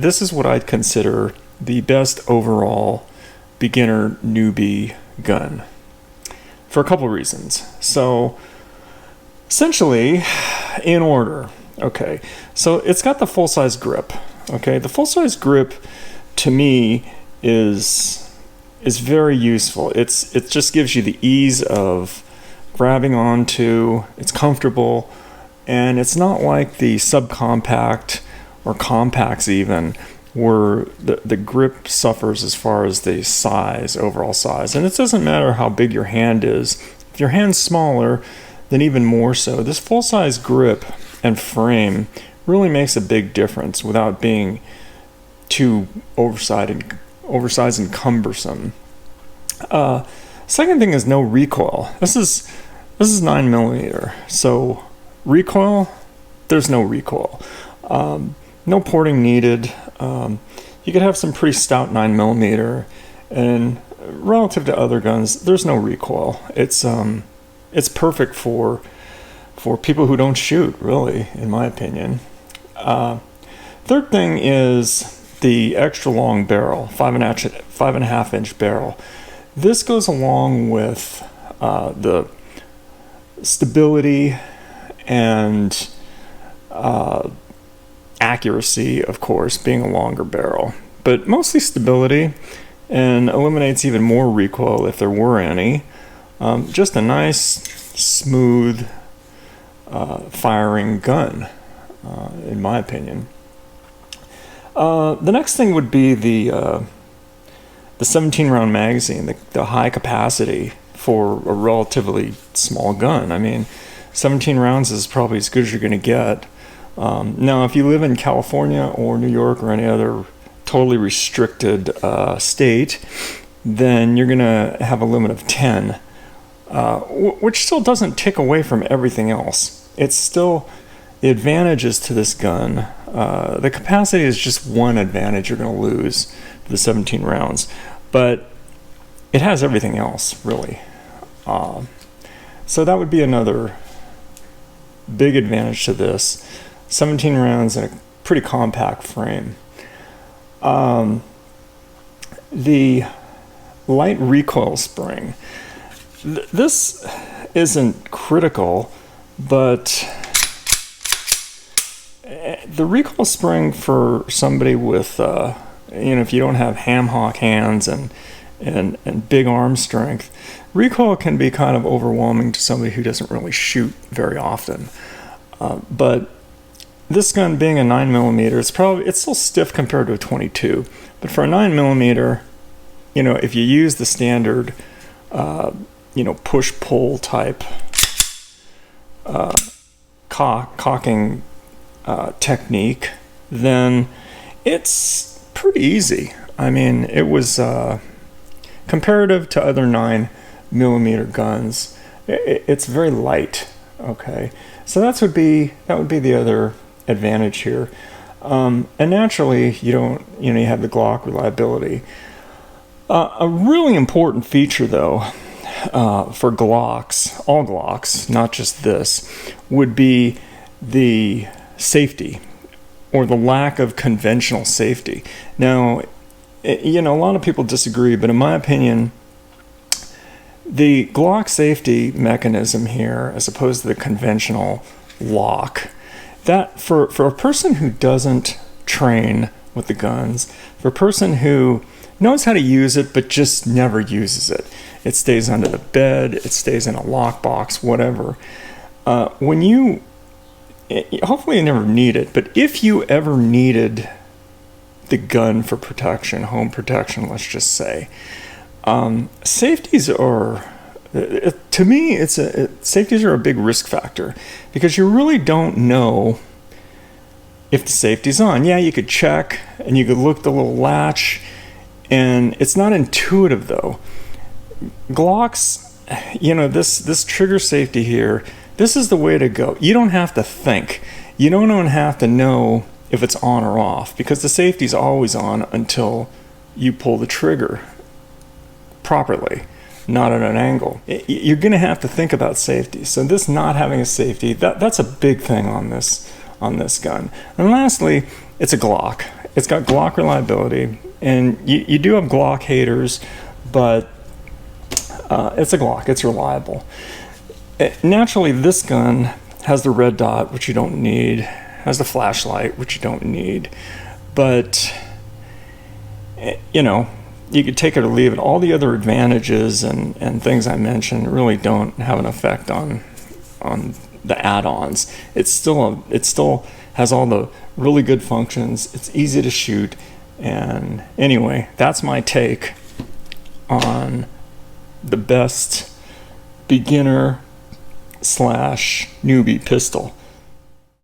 this is what I'd consider the best overall beginner newbie gun for a couple of reasons. So essentially, in order, okay, so it's got the full-size grip. Okay, the full-size grip to me is very useful. It just gives you the ease of grabbing onto. It's comfortable, and it's not like the subcompact or compacts even, where the grip suffers as far as the size, overall size. And it doesn't matter how big your hand is. If your hand's smaller, then even more so. This full-size grip and frame really makes a big difference without being too oversized and cumbersome. Second thing is no recoil. This is 9mm, so recoil, there's no recoil. No porting needed. You could have some pretty stout 9mm, and relative to other guns, there's no recoil. It's perfect for people who don't shoot, really, in my opinion. Third thing is the extra long barrel, 5.5 inch barrel. This goes along with the stability and accuracy, of course, being a longer barrel, but mostly stability, and eliminates even more recoil if there were any. Just a nice, smooth firing gun, in my opinion. The next thing would be the 17-round magazine, the high capacity for a relatively small gun. I mean, 17 rounds is probably as good as you're going to get. Now, if you live in California or New York or any other totally restricted state, then you're going to have a limit of 10, which still doesn't take away from everything else. It's still the advantages to this gun. The capacity is just one advantage you're going to lose for the 17 rounds, but it has everything else, really. So that would be another big advantage to this. 17 rounds in a pretty compact frame. The light recoil spring. This isn't critical, but the recoil spring for somebody with, if you don't have ham hock hands and big arm strength, recoil can be kind of overwhelming to somebody who doesn't really shoot very often. But this gun being a 9mm, it's still stiff compared to a 22. But for a 9mm, if you use the standard, push-pull type cocking technique, then it's pretty easy. I mean, it was comparative to other 9mm guns. It's very light. Okay, so that would be the other advantage here. And naturally, you have the Glock reliability. A really important feature, though, for Glocks, all Glocks, not just this, would be the safety, or the lack of conventional safety. Now, a lot of people disagree, but in my opinion, the Glock safety mechanism here, as opposed to the conventional lock, that for a person who doesn't train with the guns, for a person who knows how to use it but just never uses it, it stays under the bed, it stays in a lockbox, whatever. Hopefully you never need it, but if you ever needed the gun for protection, home protection, let's just say, safeties are, to me, safeties are a big risk factor, because you really don't know if the safety's on. Yeah, you could check and you could look at the little latch, and it's not intuitive though. Glocks, this trigger safety here, this is the way to go. You don't have to think. You don't even have to know if it's on or off, because the safety's always on until you pull the trigger properly, not at an angle. You're going to have to think about safety. So this not having a safety, that's a big thing on this gun. And lastly, it's a Glock. it's got Glock reliability, and you do have Glock haters, but it's a Glock. It's reliable. Naturally, this gun has the red dot, which you don't need, has the flashlight, which you don't need, but you know, you could take it or leave it. All the other advantages and things I mentioned really don't have an effect on the add-ons. It still has all the really good functions. It's easy to shoot. And anyway, that's my take on the best beginner / newbie pistol.